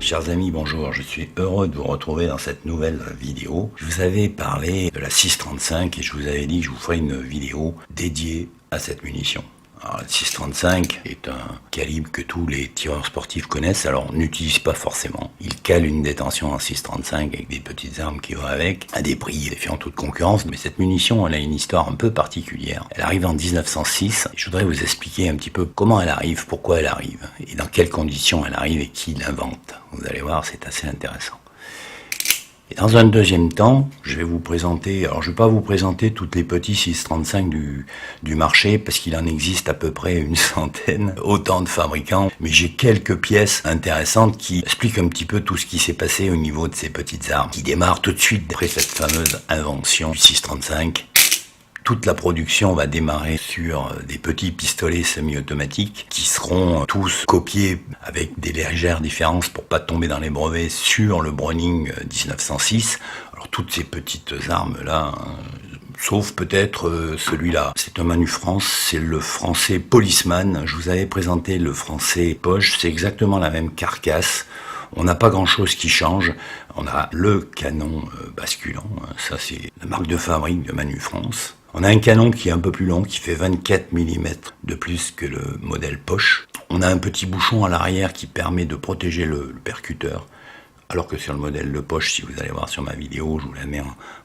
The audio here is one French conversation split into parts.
Chers amis, bonjour, je suis heureux de vous retrouver dans cette nouvelle vidéo. Je vous avais parlé de la 635 et je vous avais dit que je vous ferai une vidéo dédiée à cette munition. Alors, la 635 est un calibre que tous les tireurs sportifs connaissent, alors on n'utilise pas forcément. Ils calent une détention en 635 avec des petites armes qui vont avec, à des prix défiant toute concurrence, mais cette munition, elle a une histoire un peu particulière. Elle arrive en 1906, et je voudrais vous expliquer un petit peu comment elle arrive, pourquoi elle arrive, et dans quelles conditions elle arrive et qui l'invente. Vous allez voir, c'est assez intéressant. Et dans un deuxième temps, je vais vous présenter, alors je ne vais pas vous présenter toutes les petits 635 du marché, parce qu'il en existe à peu près une centaine, autant de fabricants, mais j'ai quelques pièces intéressantes qui expliquent un petit peu tout ce qui s'est passé au niveau de ces petites armes, qui démarrent tout de suite après cette fameuse invention du 635. Toute la production va démarrer sur des petits pistolets semi-automatiques qui seront tous copiés avec des légères différences pour pas tomber dans les brevets sur le Browning 1906. Alors toutes ces petites armes-là, sauf peut-être celui-là. C'est un Manu France, c'est le français Policeman. Je vous avais présenté le français Poche, c'est exactement la même carcasse. On n'a pas grand-chose qui change. On a le canon basculant, ça c'est la marque de fabrique de Manu France. On a un canon qui est un peu plus long, qui fait 24 mm de plus que le modèle Poche. On a un petit bouchon à l'arrière qui permet de protéger le percuteur. Alors que sur le modèle de Poche, si vous allez voir sur ma vidéo, je vous la mets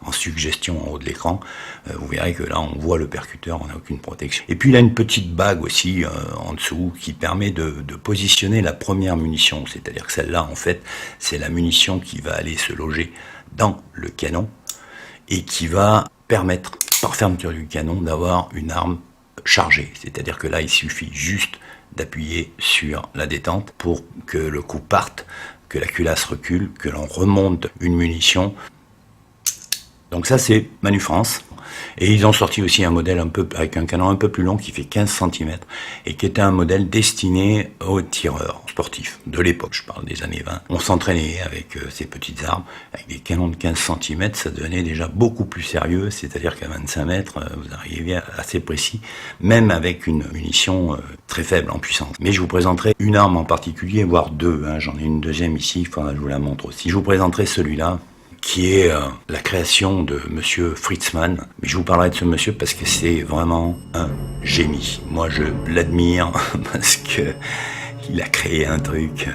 en suggestion en haut de l'écran, vous verrez que là on voit le percuteur, on n'a aucune protection. Et puis il a une petite bague aussi en dessous qui permet de positionner la première munition, c'est-à-dire que celle-là en fait c'est la munition qui va aller se loger dans le canon et qui va permettre par fermeture du canon d'avoir une arme chargée, c'est-à-dire que là il suffit juste d'appuyer sur la détente pour que le coup parte, que la culasse recule, que l'on remonte une munition. Donc ça c'est Manu France. Et ils ont sorti aussi un modèle avec un canon un peu plus long qui fait 15 cm et qui était un modèle destiné aux tireurs sportifs de l'époque, je parle des années 20. On s'entraînait avec ces petites armes, avec des canons de 15 cm, ça devenait déjà beaucoup plus sérieux, c'est-à-dire qu'à 25 mètres, vous arriviez assez précis, même avec une munition très faible en puissance. Mais je vous présenterai une arme en particulier, voire deux, j'en ai une deuxième ici, il faudra que je vous la montre aussi. Je vous présenterai celui-là, qui est la création de monsieur Fritzmann. Mais je vous parlerai de ce monsieur parce que c'est vraiment un génie. Moi, je l'admire parce que il a créé un truc.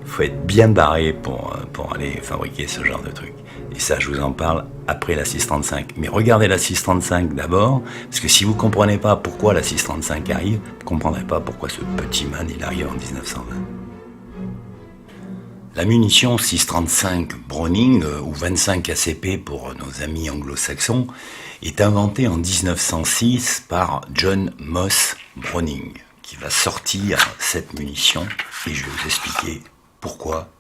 Faut être bien barré pour aller fabriquer ce genre de truc. Et ça, je vous en parle après la 635. Mais regardez la 635 d'abord, parce que si vous comprenez pas pourquoi la 635 arrive, vous comprendrez pas pourquoi ce petit man, il arrive en 1920. La munition 635 Browning, ou 25 ACP pour nos amis anglo-saxons, est inventée en 1906 par John Moss Browning, qui va sortir cette munition, et je vais vous expliquer pourquoi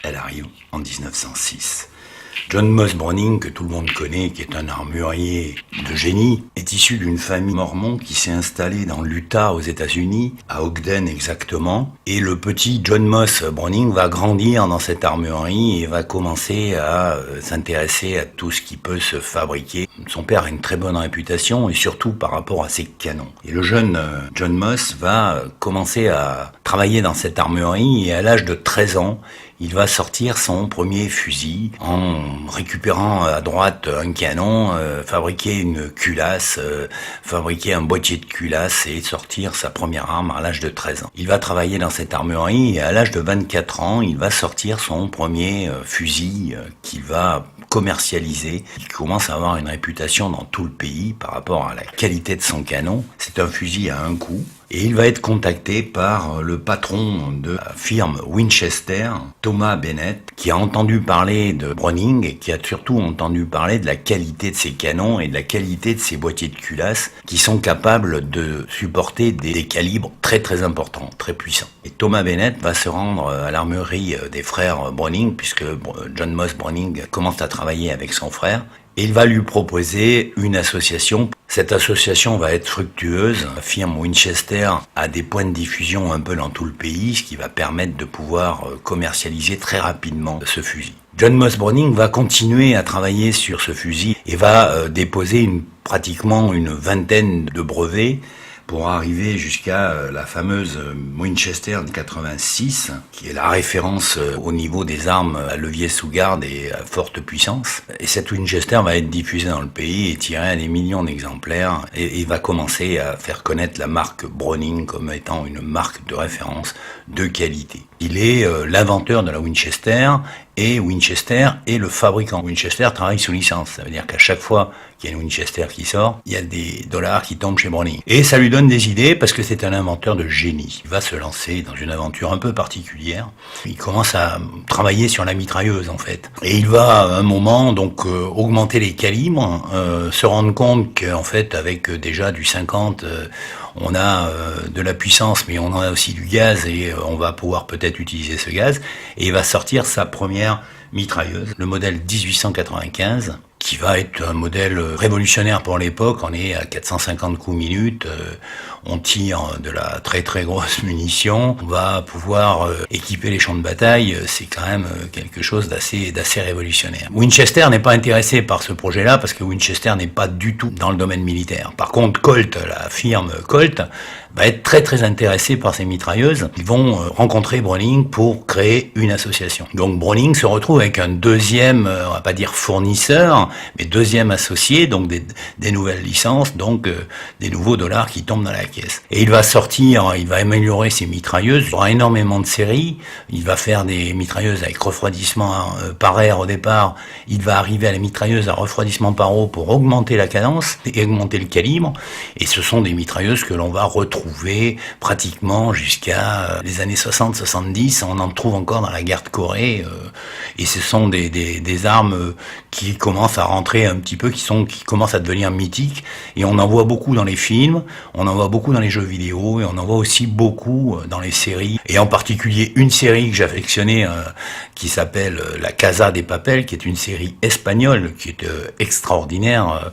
elle arrive en 1906. John Moss Browning, que tout le monde connaît, qui est un armurier de génie, est issu d'une famille mormon qui s'est installée dans l'Utah aux États-Unis, à Ogden exactement. Et le petit John Moss Browning va grandir dans cette armurerie et va commencer à s'intéresser à tout ce qui peut se fabriquer. Son père a une très bonne réputation et surtout par rapport à ses canons. Et le jeune John Moss va commencer à travailler dans cette armurerie et à l'âge de 13 ans, il va sortir son premier fusil en récupérant à droite un canon, fabriquer une culasse, fabriquer un boîtier de culasse et sortir sa première arme à l'âge de 13 ans. Il va travailler dans cette armurerie et à l'âge de 24 ans, il va sortir son premier fusil qu'il va commercialiser. Il commence à avoir une réputation dans tout le pays par rapport à la qualité de son canon. C'est un fusil à un coup. Et il va être contacté par le patron de la firme Winchester, Thomas Bennett, qui a entendu parler de Browning et qui a surtout entendu parler de la qualité de ses canons et de la qualité de ses boîtiers de culasse qui sont capables de supporter des calibres très très importants, très puissants. Et Thomas Bennett va se rendre à l'armurerie des frères Browning, puisque John Moss Browning commence à travailler avec son frère, et il va lui proposer une association. Cette association va être fructueuse. La firme Winchester a des points de diffusion un peu dans tout le pays, ce qui va permettre de pouvoir commercialiser très rapidement ce fusil. John Moss Browning va continuer à travailler sur ce fusil et va déposer pratiquement une vingtaine de brevets pour arriver jusqu'à la fameuse Winchester 86, qui est la référence au niveau des armes à levier sous garde et à forte puissance. Et cette Winchester va être diffusée dans le pays et tirée à des millions d'exemplaires et va commencer à faire connaître la marque Browning comme étant une marque de référence de qualité. Il est l'inventeur de la Winchester et Winchester est le fabricant. Winchester travaille sous licence, ça veut dire qu'à chaque fois qu'il y a une Winchester qui sort, il y a des dollars qui tombent chez Browning. Et ça lui donne des idées parce que c'est un inventeur de génie. Il va se lancer dans une aventure un peu particulière. Il commence à travailler sur la mitrailleuse en fait. Et il va à un moment donc augmenter les calibres, se rendre compte qu'en fait avec déjà du 50, on a de la puissance mais on a aussi du gaz et on va pouvoir peut-être utiliser ce gaz. Et il va sortir sa première mitrailleuse, le modèle 1895, qui va être un modèle révolutionnaire pour l'époque. On est à 450 coups minute, on tire de la très très grosse munition, on va pouvoir équiper les champs de bataille, c'est quand même quelque chose d'assez révolutionnaire. Winchester n'est pas intéressé par ce projet-là parce que Winchester n'est pas du tout dans le domaine militaire. Par contre, Colt, la firme Colt, va être très très intéressé par ces mitrailleuses. Ils vont rencontrer Browning pour créer une association. Donc Browning se retrouve avec un deuxième, on va pas dire fournisseur, mais deuxième associé, donc des nouvelles licences, donc des nouveaux dollars qui tombent dans la caisse. Et il va sortir, il va améliorer ses mitrailleuses. Il y aura énormément de séries. Il va faire des mitrailleuses avec refroidissement par air au départ. Il va arriver à la mitrailleuse à refroidissement par eau pour augmenter la cadence et augmenter le calibre. Et ce sont des mitrailleuses que l'on va retrouver pratiquement jusqu'à les années 60-70. On en trouve encore dans la guerre de Corée. Et ce sont des armes qui commencent à rentrer un petit peu, qui commencent à devenir mythiques. Et on en voit beaucoup dans les films, on en voit beaucoup dans les jeux vidéo, et on en voit aussi beaucoup dans les séries. Et en particulier une série que j'affectionnais, qui s'appelle La Casa de Papel, qui est une série espagnole, qui est extraordinaire,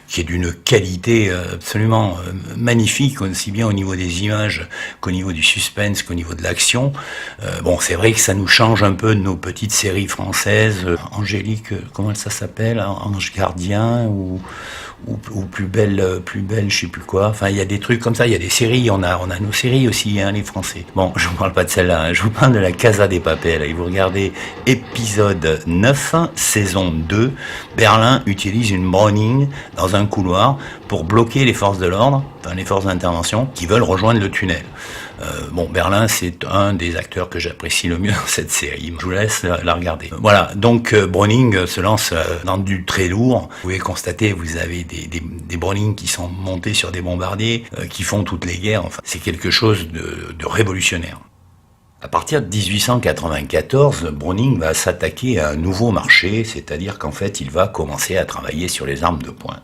qui est d'une qualité absolument magnifique, aussi bien au niveau des images qu'au niveau du suspense, qu'au niveau de l'action. Bon, c'est vrai que ça nous change un peu de nos petites séries françaises. Angélique, comment ça s'appelle, Ange Gardien ou plus belle, je sais plus quoi. Enfin, il y a des trucs comme ça. Il y a des séries. On a nos séries aussi, hein, les Français. Bon, je vous parle pas de celle-là. Hein, je vous parle de la Casa de Papel. Et vous regardez épisode 9, saison 2. Berlin utilise une Browning dans un couloir pour bloquer les forces de l'ordre, enfin les forces d'intervention, qui veulent rejoindre le tunnel. Bon, Berlin, c'est un des acteurs que j'apprécie le mieux dans cette série. Je vous laisse la regarder. Voilà, donc Browning se lance dans du très lourd. Vous pouvez constater, vous avez des Browning qui sont montés sur des bombardiers, qui font toutes les guerres. Enfin, c'est quelque chose de révolutionnaire. À partir de 1894, Browning va s'attaquer à un nouveau marché, c'est-à-dire qu'en fait, il va commencer à travailler sur les armes de poing.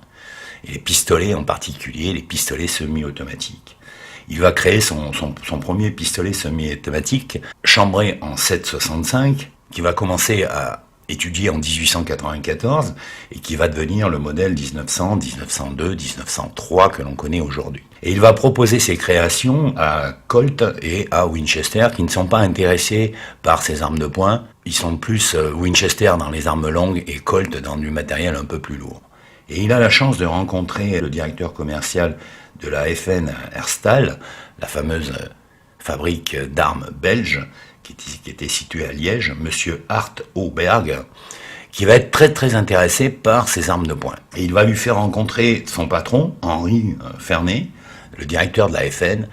Et les pistolets en particulier, les pistolets semi-automatiques. Il va créer son premier pistolet semi-automatique, chambré en 7,65, qui va commencer à étudier en 1894 et qui va devenir le modèle 1900, 1902, 1903 que l'on connaît aujourd'hui. Et il va proposer ses créations à Colt et à Winchester qui ne sont pas intéressés par ces armes de poing. Ils sont plus Winchester dans les armes longues et Colt dans du matériel un peu plus lourd. Et il a la chance de rencontrer le directeur commercial de la FN Herstal, la fameuse fabrique d'armes belge, qui était située à Liège, monsieur Hart Auberg, qui va être très très intéressé par ces armes de poing. Et il va lui faire rencontrer son patron, Henri Fernet, le directeur de la FN,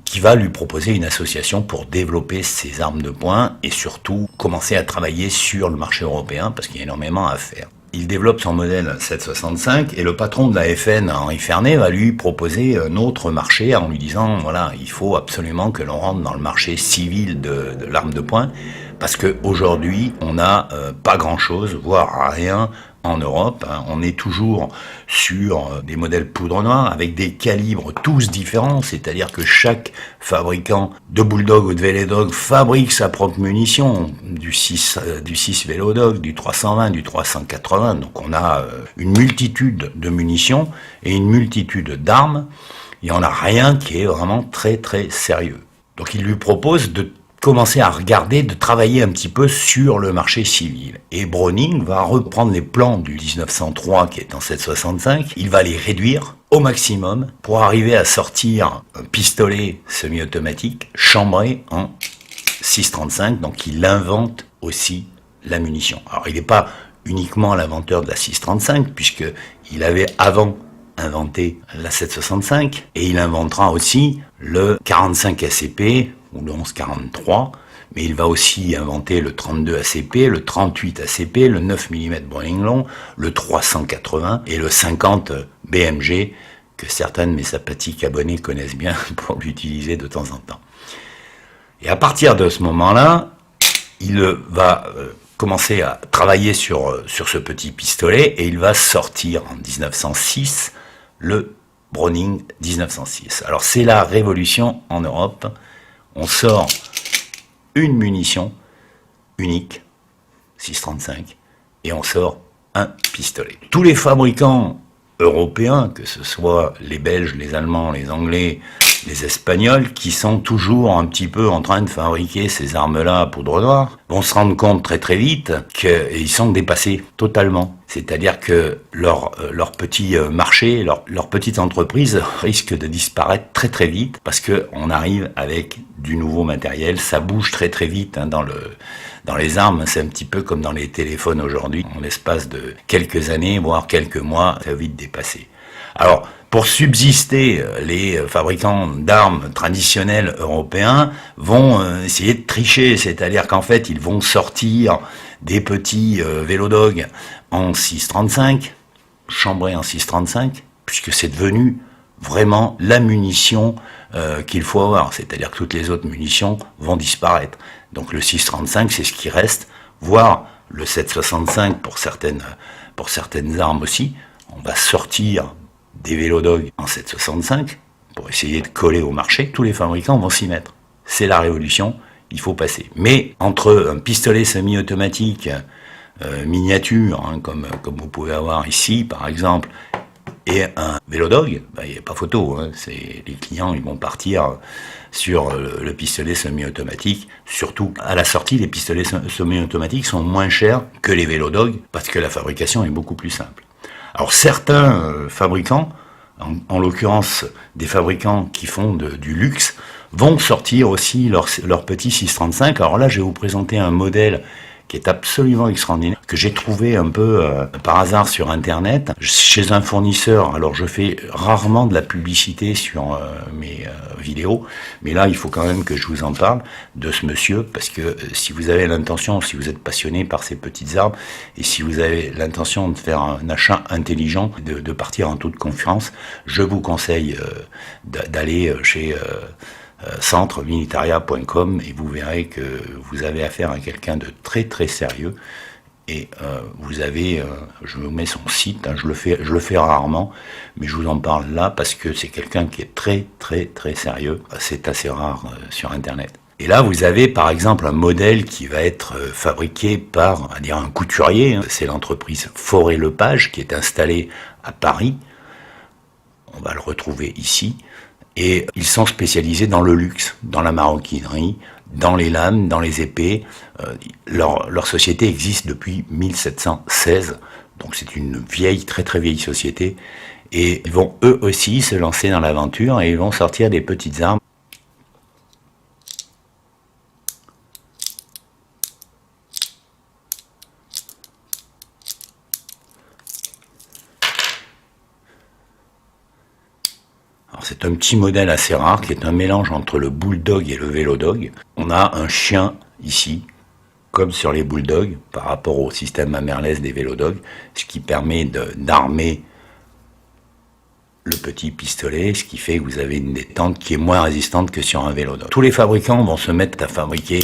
qui va lui proposer une association pour développer ces armes de poing et surtout commencer à travailler sur le marché européen parce qu'il y a énormément à faire. Il développe son modèle 765 et le patron de la FN, Henri Fernet, va lui proposer un autre marché en lui disant voilà, il faut absolument que l'on rentre dans le marché civil de l'arme de poing parce qu'aujourd'hui, on n'a pas grand-chose, voire rien en Europe. Hein. On est toujours sur des modèles poudre noire avec des calibres tous différents, c'est-à-dire que chaque fabricant de Bulldog ou de Velodog fabrique sa propre munition, du 6 Velodog, du 320, du 380. Donc on a une multitude de munitions et une multitude d'armes. Il n'y en a rien qui est vraiment très très sérieux. Donc il lui propose de commencer à regarder, de travailler un petit peu sur le marché civil. Et Browning va reprendre les plans du 1903 qui est en 765, il va les réduire au maximum pour arriver à sortir un pistolet semi-automatique chambré en 6,35. Donc il invente aussi la munition. Alors il n'est pas uniquement l'inventeur de la 6,35 puisqu'il avait avant inventé la 7,65 et il inventera aussi le 45 ACP ou le 11,43, mais il va aussi inventer le 32 ACP, le 38 ACP, le 9 mm Browning long, le 380 et le 50 BMG que certains de mes sympathiques abonnés connaissent bien pour l'utiliser de temps en temps. Et à partir de ce moment-là, il va commencer à travailler sur ce petit pistolet et il va sortir en 1906 le Browning 1906. Alors c'est la révolution en Europe. On sort une munition unique, 6,35, et on sort un pistolet. Tous les fabricants européens, que ce soit les Belges, les Allemands, les Anglais, les Espagnols, qui sont toujours un petit peu en train de fabriquer ces armes-là à poudre noire, vont se rendre compte très très vite qu'ils sont dépassés totalement. C'est-à-dire que leur petit marché, leur petite entreprise risque de disparaître très très vite parce qu'on arrive avec du nouveau matériel. Ça bouge très très vite dans les armes. C'est un petit peu comme dans les téléphones aujourd'hui. En l'espace de quelques années, voire quelques mois, ça va vite dépasser. Alors, pour subsister, les fabricants d'armes traditionnels européens vont essayer de tricher, c'est-à-dire qu'en fait, ils vont sortir des petits Vélodog en 6,35, chambrés en 6,35, puisque c'est devenu vraiment la munition qu'il faut avoir, c'est-à-dire que toutes les autres munitions vont disparaître. Donc le 6,35, c'est ce qui reste, voire le 7,65 pour certaines armes aussi. On va sortir des Vélodog en 7,65 pour essayer de coller au marché. Tous les fabricants vont s'y mettre. C'est la révolution, il faut passer. Mais entre un pistolet semi-automatique miniature, comme vous pouvez avoir ici par exemple, et un Vélodog, il n'y a pas photo. Les clients ils vont partir sur le pistolet semi-automatique. Surtout à la sortie, les pistolets semi-automatiques sont moins chers que les Vélodog parce que la fabrication est beaucoup plus simple. Alors certains fabricants, en l'occurrence des fabricants qui font du luxe, vont sortir aussi leur petit 635. Alors là, je vais vous présenter un modèle qui est absolument extraordinaire, que j'ai trouvé un peu par hasard sur Internet, chez un fournisseur. Alors je fais rarement de la publicité sur mes vidéos, mais là il faut quand même que je vous en parle de ce monsieur, parce que si vous avez l'intention, si vous êtes passionné par ces petites armes, et si vous avez l'intention de faire un achat intelligent, de partir en toute confiance, je vous conseille d'aller chez centremilitaria.com et vous verrez que vous avez affaire à quelqu'un de très très sérieux et vous avez, je vous mets son site, je le fais rarement, mais je vous en parle là parce que c'est quelqu'un qui est très très très sérieux, c'est assez rare sur internet. Et là vous avez par exemple un modèle qui va être fabriqué par, on va dire, un couturier, c'est l'entreprise Fauré-Lepage qui est installée à Paris, on va le retrouver ici. Et ils sont spécialisés dans le luxe, dans la maroquinerie, dans les lames, dans les épées. Leur société existe depuis 1716, donc c'est une vieille, très très vieille société. Et ils vont eux aussi se lancer dans l'aventure et ils vont sortir des petites armes. C'est un petit modèle assez rare qui est un mélange entre le Bulldog et le Vélodog. On a un chien ici, comme sur les Bulldogs, par rapport au système Hammerless des Vélodog, ce qui permet d'armer le petit pistolet, ce qui fait que vous avez une détente qui est moins résistante que sur un Vélodog. Tous les fabricants vont se mettre à fabriquer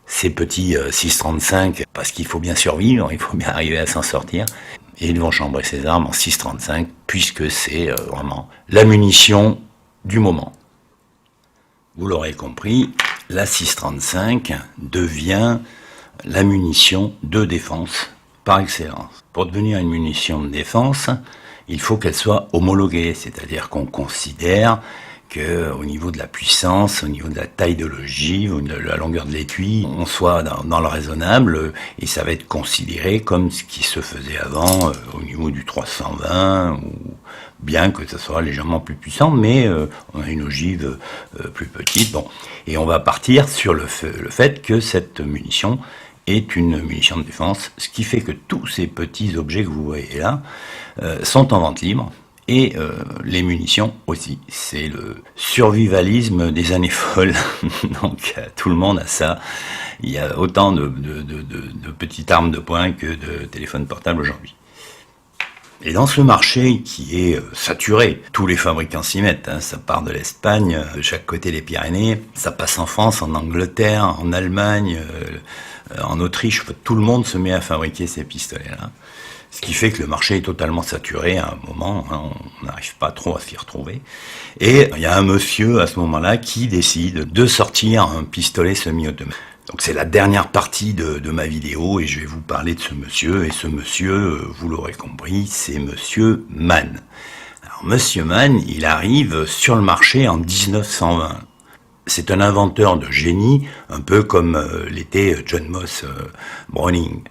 ces petits 6,35 parce qu'il faut bien survivre, il faut bien arriver à s'en sortir. Et ils vont chambrer ces armes en 6,35 puisque c'est vraiment la munition du moment. Vous l'aurez compris, la 6,35 devient la munition de défense par excellence. Pour devenir une munition de défense, il faut qu'elle soit homologuée, c'est-à-dire qu'on considère qu'au niveau de la puissance, au niveau de la taille de l'ogive, de la longueur de l'étui, on soit dans le raisonnable, et ça va être considéré comme ce qui se faisait avant au niveau du 320, ou bien que ça soit légèrement plus puissant, mais on a une ogive plus petite. Bon. Et on va partir sur le fait que cette munition est une munition de défense, ce qui fait que tous ces petits objets que vous voyez là sont en vente libre. Et les munitions aussi, c'est le survivalisme des années folles. Donc tout le monde a ça. Il y a autant de petites armes de poing que de téléphones portables aujourd'hui. Et dans ce marché qui est saturé, tous les fabricants s'y mettent, hein, ça part de l'Espagne, de chaque côté des Pyrénées, ça passe en France, en Angleterre, en Allemagne, en Autriche, tout le monde se met à fabriquer ces pistolets-là. Ce qui fait que le marché est totalement saturé à un moment, hein, on n'arrive pas trop à s'y retrouver. Et il y a un monsieur à ce moment-là qui décide de sortir un pistolet semi-automatique. Donc c'est la dernière partie de ma vidéo et je vais vous parler de ce monsieur. Et ce monsieur, vous l'aurez compris, c'est monsieur Mann. Alors monsieur Mann, il arrive sur le marché en 1920. C'est un inventeur de génie, un peu comme l'était John Moss Browning.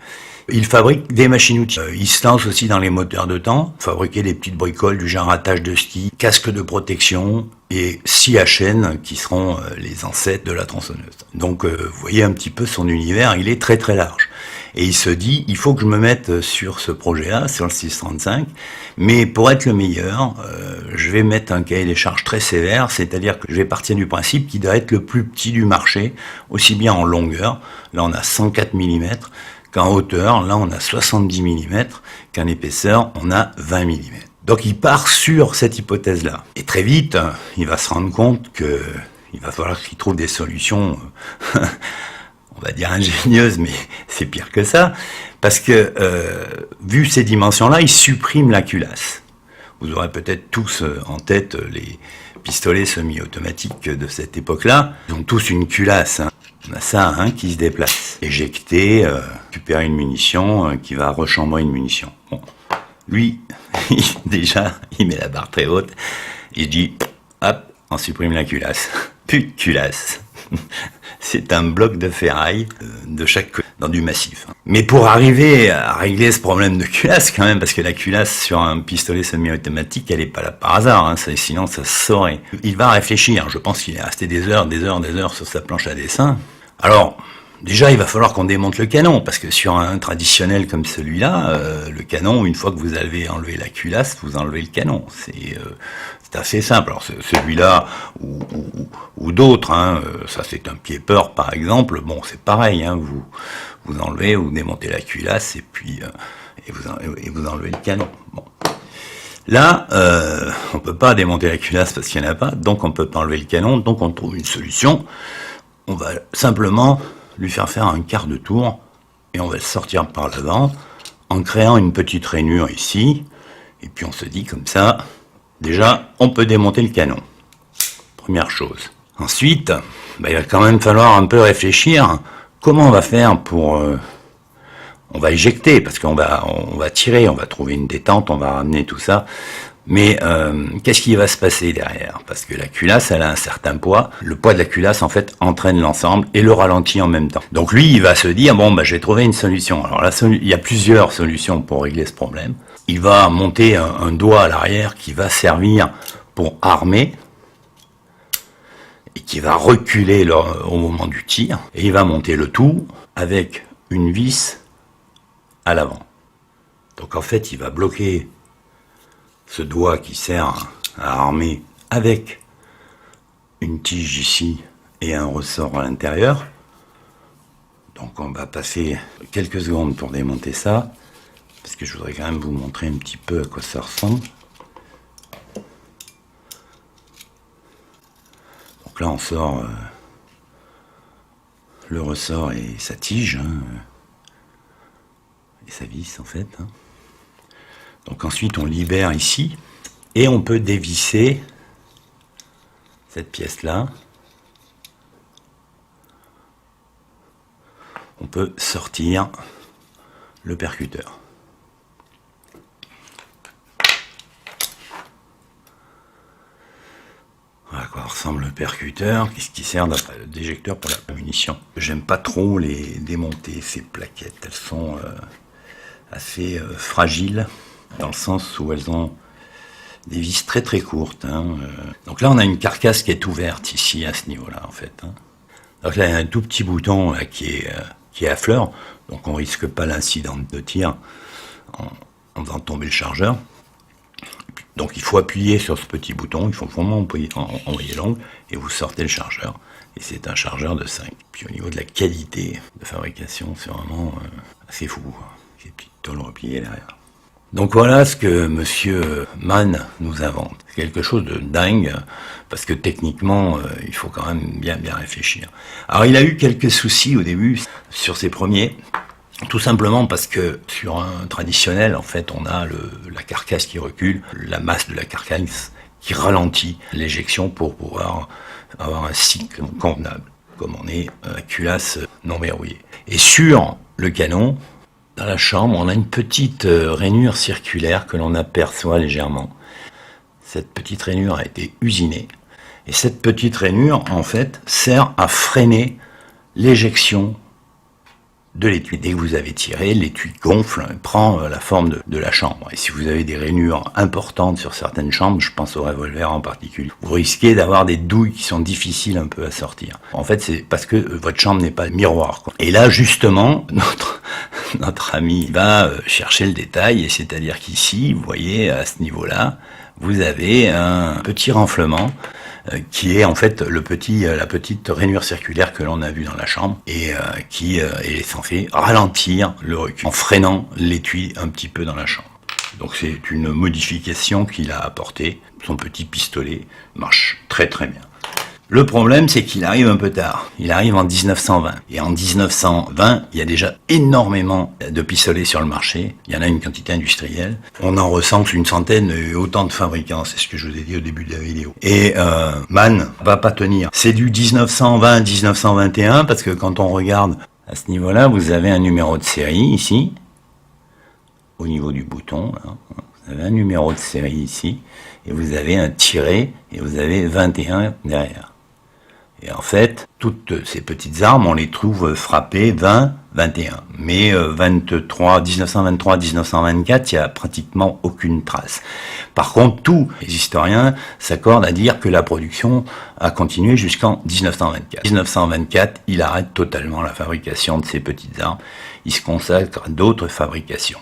Il fabrique des machines-outils. Il se lance aussi dans les moteurs de temps, fabriquer des petites bricoles du genre attache de ski, casque de protection et scie à chaîne qui seront les ancêtres de la tronçonneuse. Donc vous voyez un petit peu son univers, il est très très large. Et il se dit, il faut que je me mette sur ce projet-là, sur le 635, mais pour être le meilleur, je vais mettre un cahier des charges très sévère, c'est-à-dire que je vais partir du principe qu'il doit être le plus petit du marché, aussi bien en longueur, là on a 104 mm, qu'en hauteur, là on a 70 mm, qu'en épaisseur, on a 20 mm. Donc il part sur cette hypothèse-là. Et très vite, il va se rendre compte que il va falloir qu'il trouve des solutions, on va dire ingénieuses, mais c'est pire que ça, parce que vu ces dimensions-là, il supprime la culasse. Vous aurez peut-être tous en tête les pistolets semi-automatiques de cette époque-là. Ils ont tous une culasse, hein. On a ça hein, qui se déplace. Éjecter, récupérer une munition, qui va rechambrer une munition. Bon. Lui, déjà, il met la barre très haute. Il dit, hop, on supprime la culasse. Plus de culasse. C'est un bloc de ferraille de chaque côté, dans du massif. Mais pour arriver à régler ce problème de culasse, quand même, parce que la culasse sur un pistolet semi-automatique, elle n'est pas là par hasard, hein, sinon ça se saurait. Il va réfléchir, je pense qu'il est resté des heures sur sa planche à dessin. Alors, déjà, il va falloir qu'on démonte le canon, parce que sur un traditionnel comme celui-là, le canon, une fois que vous avez enlevé la culasse, vous enlevez le canon. C'est assez simple. Alors celui-là ou d'autres, hein, ça c'est un pied-peur par exemple. Bon, c'est pareil. Hein, vous enlevez, vous démontez la culasse et puis vous enlevez le canon. Bon. Là, on peut pas démonter la culasse parce qu'il n'y en a pas, donc on peut pas enlever le canon. Donc on trouve une solution. On va simplement lui faire un quart de tour et on va le sortir par l'avant en créant une petite rainure ici. Et puis on se dit comme ça. Déjà, on peut démonter le canon. Première chose. Ensuite, il va quand même falloir un peu réfléchir. Comment on va faire pour... on va éjecter, parce qu'on va tirer, on va trouver une détente, on va ramener tout ça. Mais qu'est-ce qui va se passer derrière? Parce que la culasse, elle a un certain poids. Le poids de la culasse, en fait, entraîne l'ensemble et le ralentit en même temps. Donc lui, il va se dire, bon, je vais trouver une solution. Alors il y a plusieurs solutions pour régler ce problème. Il va monter un doigt à l'arrière qui va servir pour armer et qui va reculer au moment du tir. Et il va monter le tout avec une vis à l'avant. Donc en fait, il va bloquer ce doigt qui sert à armer avec une tige ici et un ressort à l'intérieur. Donc on va passer quelques secondes pour démonter ça. Parce que je voudrais quand même vous montrer un petit peu à quoi ça ressemble. Donc là on sort le ressort et sa tige, hein, et sa vis en fait. Hein. Donc ensuite on libère ici et on peut dévisser cette pièce là. On peut sortir le percuteur. Voilà, ressemble au percuteur, qu'est-ce qui sert d'après le déjecteur pour la munition. J'aime pas trop les démonter, ces plaquettes, elles sont assez fragiles, dans le sens où elles ont des vis très très courtes. Donc là on a une carcasse qui est ouverte ici, à ce niveau-là en fait. Donc là il y a un tout petit bouton là, qui est à fleur, donc on risque pas l'incident de tir en faisant tomber le chargeur. Donc il faut appuyer sur ce petit bouton, il faut vraiment envoyer l'ongle et vous sortez le chargeur. Et c'est un chargeur de 5. Puis au niveau de la qualité de fabrication, c'est vraiment assez fou. Ces petites tôles repliées derrière. Donc voilà ce que monsieur Mann nous invente. C'est quelque chose de dingue, parce que techniquement, il faut quand même bien réfléchir. Alors il a eu quelques soucis au début sur ses premiers. Tout simplement parce que sur un traditionnel, en fait, on a la carcasse qui recule, la masse de la carcasse qui ralentit l'éjection pour pouvoir avoir un cycle convenable, comme on est à culasse non verrouillée. Et sur le canon, dans la chambre, on a une petite rainure circulaire que l'on aperçoit légèrement. Cette petite rainure a été usinée. Et cette petite rainure, en fait, sert à freiner l'éjection de l'étui. Dès que vous avez tiré, l'étui gonfle, prend la forme de la chambre. Et si vous avez des rainures importantes sur certaines chambres, je pense au revolver en particulier, vous risquez d'avoir des douilles qui sont difficiles un peu à sortir. En fait, c'est parce que votre chambre n'est pas miroir, quoi. Et là, justement, notre ami va chercher le détail, et c'est-à-dire qu'ici, vous voyez, à ce niveau-là, vous avez un petit renflement qui est en fait la petite rainure circulaire que l'on a vue dans la chambre et qui est censée ralentir le recul en freinant l'étui un petit peu dans la chambre. Donc c'est une modification qu'il a apportée. Son petit pistolet marche très très bien. Le problème, c'est qu'il arrive un peu tard. Il arrive en 1920. Et en 1920, il y a déjà énormément de pistolets sur le marché. Il y en a une quantité industrielle. On en recense une centaine et autant de fabricants. C'est ce que je vous ai dit au début de la vidéo. Et Mann va pas tenir. C'est du 1920-1921 parce que quand on regarde à ce niveau-là, vous avez un numéro de série ici, au niveau du bouton. Là. Vous avez un numéro de série ici, et vous avez un tiret, et vous avez 21 derrière. Et en fait, toutes ces petites armes, on les trouve frappées 20, 21. Mais 1923, 1924, il n'y a pratiquement aucune trace. Par contre, tous les historiens s'accordent à dire que la production a continué jusqu'en 1924. 1924, il arrête totalement la fabrication de ces petites armes. Il se consacre à d'autres fabrications.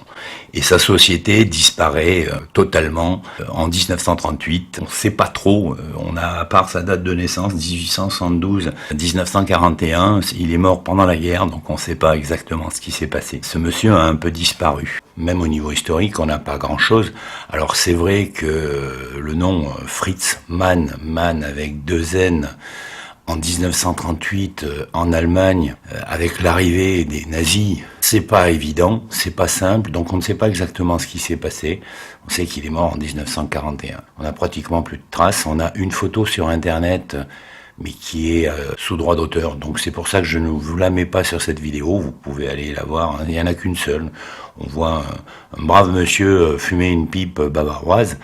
Et sa société disparaît totalement en 1938. On ne sait pas trop, on a, à part sa date de naissance, 1872, 1941, il est mort pendant la guerre, donc on ne sait pas exactement ce qui s'est passé. Ce monsieur a un peu disparu. Même au niveau historique, on n'a pas grand-chose. Alors c'est vrai que le nom Fritz Mann, Mann avec 2 N, en 1938, en Allemagne, avec l'arrivée des nazis, c'est pas évident, c'est pas simple, donc on ne sait pas exactement ce qui s'est passé. On sait qu'il est mort en 1941. On a pratiquement plus de traces. On a une photo sur Internet, mais qui est sous droit d'auteur. Donc c'est pour ça que je ne vous la mets pas sur cette vidéo. Vous pouvez aller la voir. Il n'y en a qu'une seule. On voit un brave monsieur fumer une pipe bavaroise.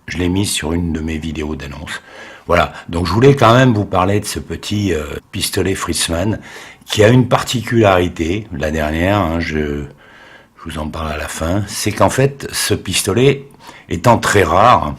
Je l'ai mise sur une de mes vidéos d'annonce. Voilà, donc je voulais quand même vous parler de ce petit pistolet Fritz Mann qui a une particularité, la dernière, je vous en parle à la fin, c'est qu'en fait ce pistolet étant très rare,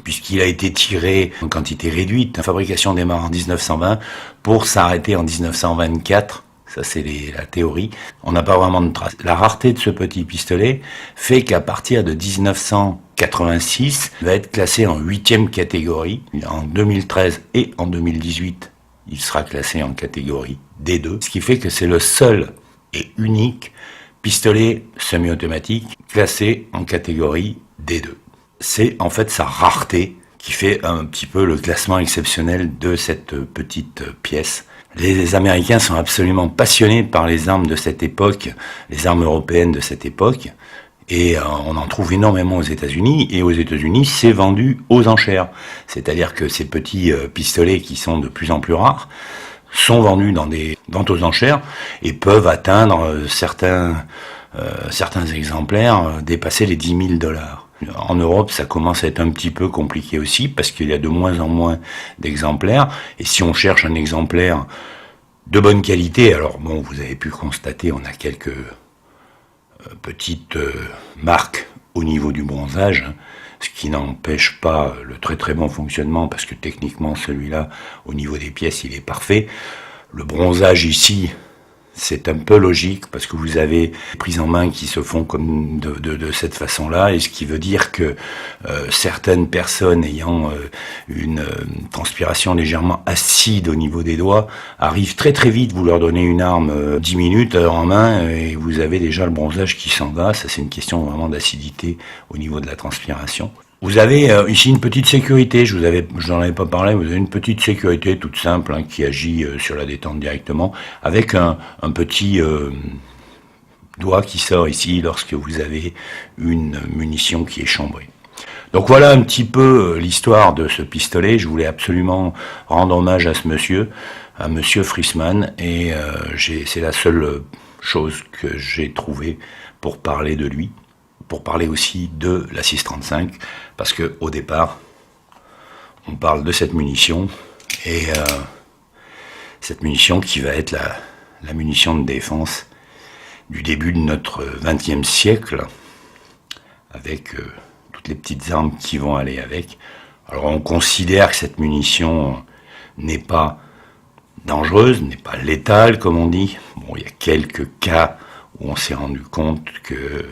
puisqu'il a été tiré en quantité réduite, la fabrication démarre en 1920 pour s'arrêter en 1924. Ça, c'est la théorie. On n'a pas vraiment de traces. La rareté de ce petit pistolet fait qu'à partir de 1986, il va être classé en 8e catégorie. En 2013 et en 2018, il sera classé en catégorie D2. Ce qui fait que c'est le seul et unique pistolet semi-automatique classé en catégorie D2. C'est en fait sa rareté qui fait un petit peu le classement exceptionnel de cette petite pièce. Les Américains sont absolument passionnés par les armes de cette époque, les armes européennes de cette époque, et on en trouve énormément aux États-Unis, et aux États-Unis, c'est vendu aux enchères. C'est-à-dire que ces petits pistolets qui sont de plus en plus rares sont vendus dans des ventes aux enchères et peuvent atteindre certains exemplaires dépasser les $10 000. En Europe, ça commence à être un petit peu compliqué aussi, parce qu'il y a de moins en moins d'exemplaires. Et si on cherche un exemplaire de bonne qualité, alors bon, vous avez pu constater, on a quelques petites marques au niveau du bronzage, hein, ce qui n'empêche pas le très très bon fonctionnement, parce que techniquement, celui-là, au niveau des pièces, il est parfait. Le bronzage ici, c'est un peu logique parce que vous avez des prises en main qui se font comme de cette façon-là, et ce qui veut dire que certaines personnes ayant une transpiration légèrement acide au niveau des doigts arrivent très très vite, vous leur donnez une arme 10 minutes en main et vous avez déjà le bronzage qui s'en va. Ça, c'est une question vraiment d'acidité au niveau de la transpiration. Vous avez ici une petite sécurité, je n'en avais pas parlé, vous avez une petite sécurité toute simple, hein, qui agit sur la détente directement, avec un petit doigt qui sort ici lorsque vous avez une munition qui est chambrée. Donc voilà un petit peu l'histoire de ce pistolet. Je voulais absolument rendre hommage à ce monsieur, à monsieur Friesman, et c'est la seule chose que j'ai trouvée pour parler de lui. Pour parler aussi de la 635, parce que au départ, on parle de cette munition, et cette munition qui va être la munition de défense du début de notre XXe siècle, avec toutes les petites armes qui vont aller avec. Alors on considère que cette munition n'est pas dangereuse, n'est pas létale, comme on dit. Bon, il y a quelques cas où on s'est rendu compte que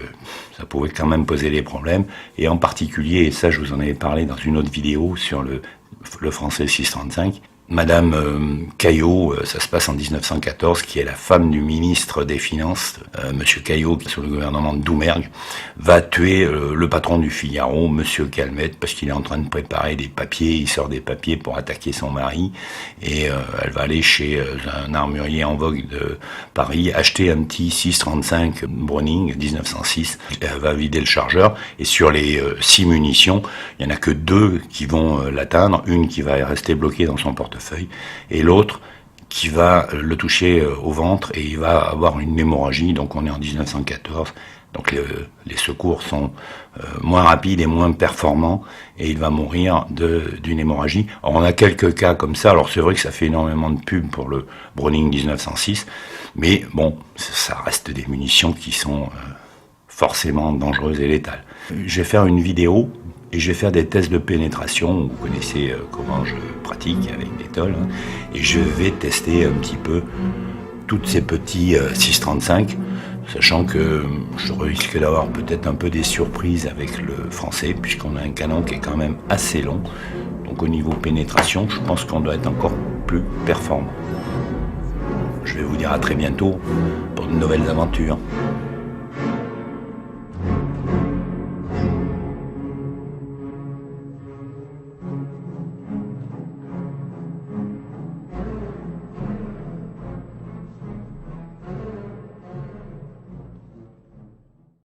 ça pouvait quand même poser des problèmes, et en particulier, et ça je vous en avais parlé dans une autre vidéo sur le français 635, Madame Caillot, ça se passe en 1914, qui est la femme du ministre des Finances, Monsieur Caillot, qui est sous le gouvernement de Doumergue, va tuer le patron du Figaro, Monsieur Calmette, parce qu'il est en train de préparer des papiers, il sort des papiers pour attaquer son mari, et elle va aller chez un armurier en vogue de Paris, acheter un petit 635 Browning 1906, elle va vider le chargeur, et sur les 6 munitions, il n'y en a que 2 qui vont l'atteindre, une qui va rester bloquée dans son portefeuille, et l'autre qui va le toucher au ventre, et il va avoir une hémorragie. Donc on est en 1914, donc les secours sont moins rapides et moins performants, et il va mourir d'une hémorragie. Alors on a quelques cas comme ça, alors c'est vrai que ça fait énormément de pub pour le Browning 1906, mais bon, ça reste des munitions qui sont forcément dangereuses et létales. Je vais faire une vidéo et je vais faire des tests de pénétration. Vous connaissez comment je pratique avec des tolls, hein, et je vais tester un petit peu tous ces petits 635, sachant que je risque d'avoir peut-être un peu des surprises avec le français, puisqu'on a un canon qui est quand même assez long. Donc au niveau pénétration, je pense qu'on doit être encore plus performant. Je vais vous dire à très bientôt pour de nouvelles aventures.